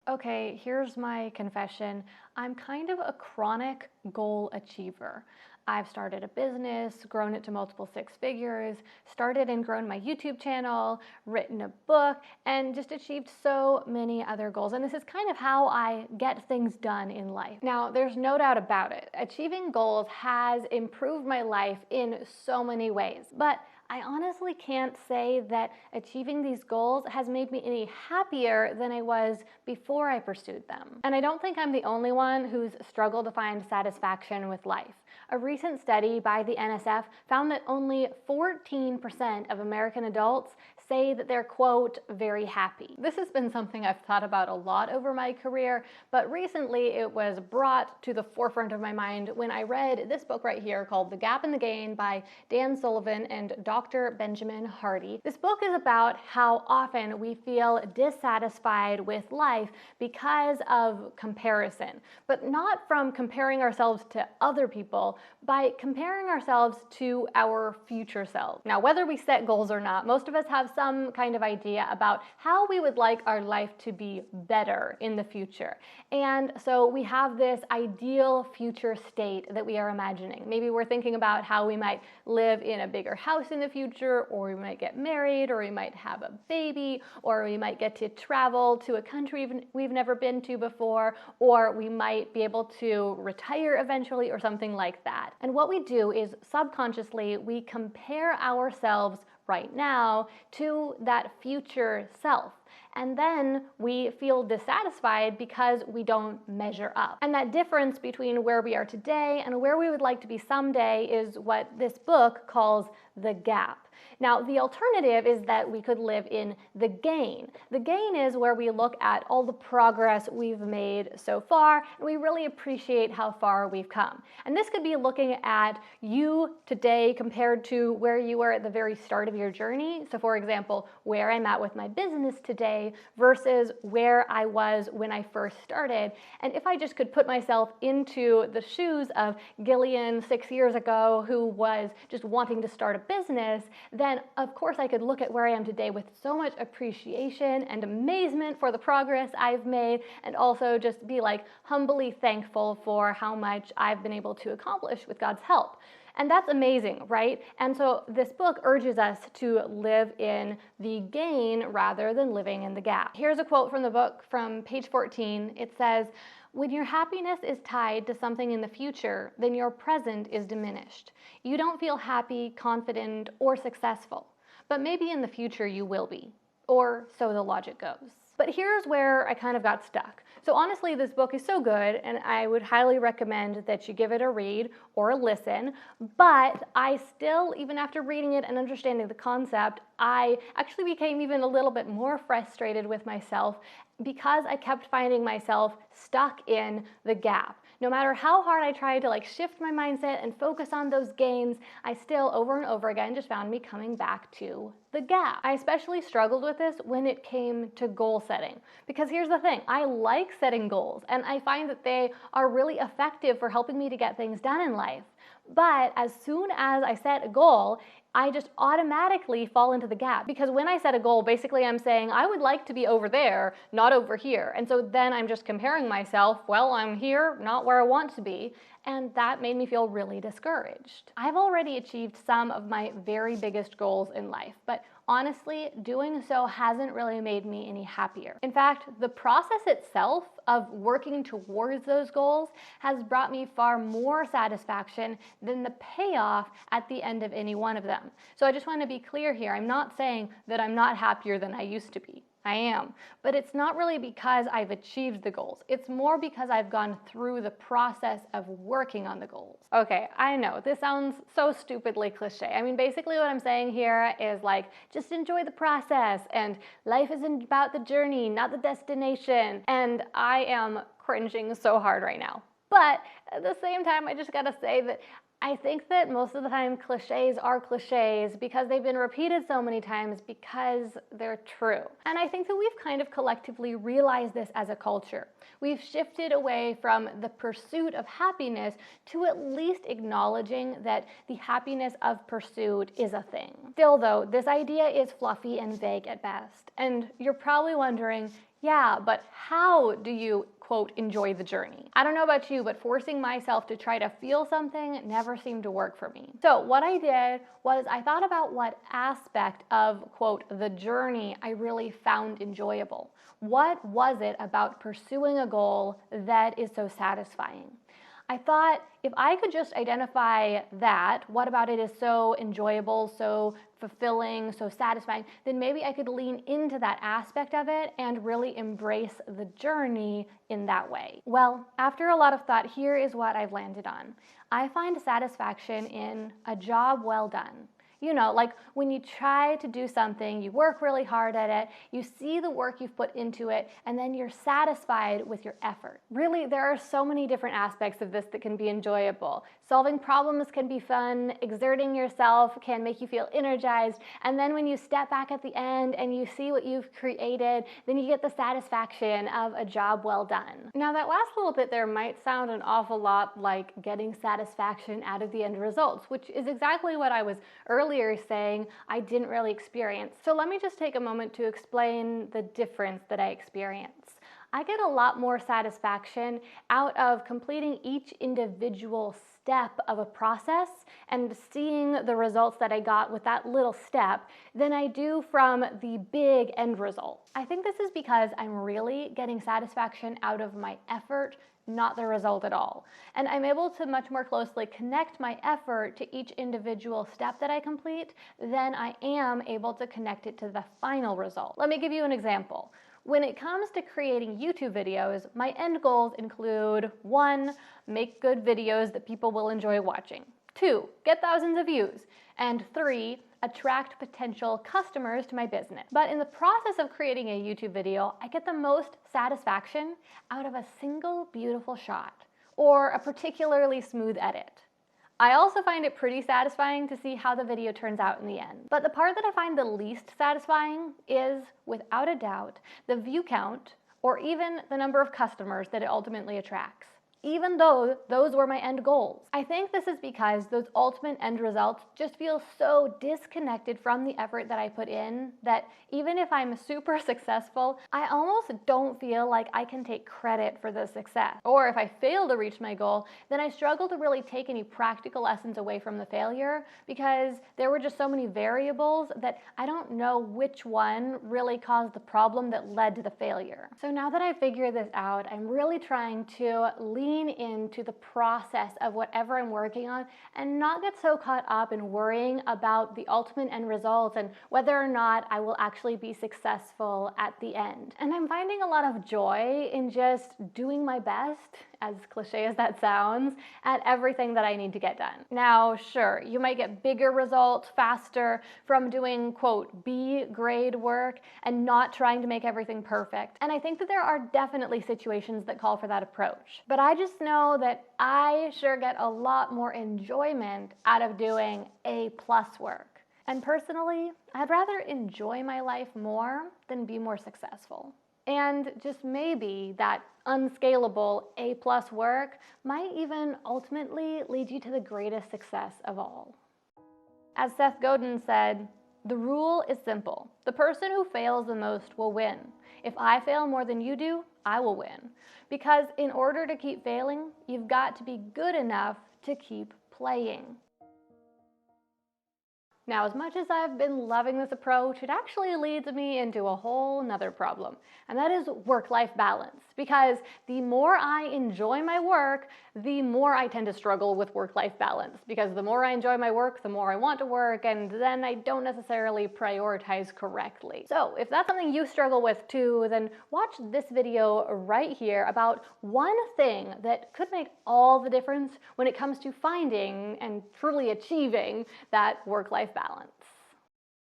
Okay, here's my confession. I'm kind of a chronic goal achiever. I've started a business, grown it to multiple six figures, started and grown my YouTube channel, written a book, and just achieved so many other goals. And this is kind of how I get things done in life. Now, there's no doubt about it. Achieving goals has improved my life in so many ways, but I honestly can't say that achieving these goals has made me any happier than I was before I pursued them. And I don't think I'm the only one who's struggled to find satisfaction with life. A recent study by the NSF found that only 14% of American adults say that they're, quote, very happy. This has been something I've thought about a lot over my career, but recently it was brought to the forefront of my mind when I read this book right here called The Gap and the Gain by Dan Sullivan and Dr. Benjamin Hardy. This book is about how often we feel dissatisfied with life because of comparison, but not from comparing ourselves to other people, by comparing ourselves to our future selves. Now, whether we set goals or not, most of us have some kind of idea about how we would like our life to be better in the future. And so we have this ideal future state that we are imagining. Maybe we're thinking about how we might live in a bigger house in the future, or we might get married, or we might have a baby, or we might get to travel to a country we've never been to before, or we might be able to retire eventually, or something like that. And what we do is subconsciously we compare ourselves right now to that future self. And then we feel dissatisfied because we don't measure up. And that difference between where we are today and where we would like to be someday is what this book calls the gap. Now, the alternative is that we could live in the gain. The gain is where we look at all the progress we've made so far, and we really appreciate how far we've come. And this could be looking at you today compared to where you were at the very start of your journey. So for example, where I'm at with my business today versus where I was when I first started. And if I just could put myself into the shoes of Gillian 6 years ago, who was just wanting to start a business, then of course I could look at where I am today with so much appreciation and amazement for the progress I've made, and also just be like humbly thankful for how much I've been able to accomplish with God's help. And that's amazing, right? And so this book urges us to live in the gain rather than living in the gap. Here's a quote from the book from page 14. It says, "When your happiness is tied to something in the future, then your present is diminished. You don't feel happy, confident, or successful. But maybe in the future you will be." Or so the logic goes. But here's where I kind of got stuck. So honestly, this book is so good, and I would highly recommend that you give it a read or a listen. But I still, even after reading it and understanding the concept, I actually became even a little bit more frustrated with myself because I kept finding myself stuck in the gap. No matter how hard I tried to shift my mindset and focus on those gains, I still over and over again just found me coming back to the gap. I especially struggled with this when it came to goal setting. Because here's the thing, I like setting goals, and I find that they are really effective for helping me to get things done in life. But as soon as I set a goal, I just automatically fall into the gap. Because when I set a goal, basically I'm saying, I would like to be over there, not over here. And so then I'm just comparing myself, well, I'm here, not where I want to be. And that made me feel really discouraged. I've already achieved some of my very biggest goals in life, but honestly, doing so hasn't really made me any happier. In fact, the process itself of working towards those goals has brought me far more satisfaction than the payoff at the end of any one of them. So I just want to be clear here. I'm not saying that I'm not happier than I used to be. I am. But it's not really because I've achieved the goals. It's more because I've gone through the process of working on the goals. Okay, I know, this sounds so stupidly cliche. I mean, basically what I'm saying here is just enjoy the process, and life isn't about the journey, not the destination. And I am cringing so hard right now. But at the same time, I just gotta say that I think that most of the time cliches are cliches because they've been repeated so many times because they're true. And I think that we've kind of collectively realized this as a culture. We've shifted away from the pursuit of happiness to at least acknowledging that the happiness of pursuit is a thing. Still though, this idea is fluffy and vague at best. And you're probably wondering, Yeah, but how do you, quote, enjoy the journey? I don't know about you, but forcing myself to try to feel something never seemed to work for me. So what I did was I thought about what aspect of, quote, the journey I really found enjoyable. What was it about pursuing a goal that is so satisfying? I thought if I could just identify that, what about it is so enjoyable, so fulfilling, so satisfying, then maybe I could lean into that aspect of it and really embrace the journey in that way. Well, after a lot of thought, here is what I've landed on. I find satisfaction in a job well done. You know, like when you try to do something, you work really hard at it, you see the work you've put into it, and then you're satisfied with your effort. Really, there are so many different aspects of this that can be enjoyable. Solving problems can be fun, exerting yourself can make you feel energized, and then when you step back at the end and you see what you've created, then you get the satisfaction of a job well done. Now that last little bit there might sound an awful lot like getting satisfaction out of the end results, which is exactly what I was earlier saying I didn't really experience. So let me just take a moment to explain the difference that I experience. I get a lot more satisfaction out of completing each individual step of a process and seeing the results that I got with that little step than I do from the big end result. I think this is because I'm really getting satisfaction out of my effort, not the result at all. And I'm able to much more closely connect my effort to each individual step that I complete than I am able to connect it to the final result. Let me give you an example. When it comes to creating YouTube videos, my end goals include 1, make good videos that people will enjoy watching. 2, get thousands of views. And 3, attract potential customers to my business. But in the process of creating a YouTube video, I get the most satisfaction out of a single beautiful shot or a particularly smooth edit. I also find it pretty satisfying to see how the video turns out in the end. But the part that I find the least satisfying is, without a doubt, the view count or even the number of customers that it ultimately attracts, even though those were my end goals. I think this is because those ultimate end results just feel so disconnected from the effort that I put in that even if I'm super successful, I almost don't feel like I can take credit for the success. Or if I fail to reach my goal, then I struggle to really take any practical lessons away from the failure because there were just so many variables that I don't know which one really caused the problem that led to the failure. So now that I figured this out, I'm really trying to lean into the process of whatever I'm working on and not get so caught up in worrying about the ultimate end results and whether or not I will actually be successful at the end. And I'm finding a lot of joy in just doing my best, as cliche as that sounds, at everything that I need to get done. Now, sure, you might get bigger results faster from doing, quote, B grade work and not trying to make everything perfect. And I think that there are definitely situations that call for that approach. But I just know that I sure get a lot more enjoyment out of doing A+ work. And personally, I'd rather enjoy my life more than be more successful. And just maybe that unscalable A+ work might even ultimately lead you to the greatest success of all. As Seth Godin said, the rule is simple. The person who fails the most will win. If I fail more than you do, I will win. Because in order to keep failing, you've got to be good enough to keep playing. Now, as much as I've been loving this approach, it actually leads me into a whole nother problem, and that is work-life balance. Because the more I enjoy my work, the more I tend to struggle with work-life balance. Because the more I enjoy my work, the more I want to work, and then I don't necessarily prioritize correctly. So if that's something you struggle with too, then watch this video right here about one thing that could make all the difference when it comes to finding and truly achieving that work-life balance.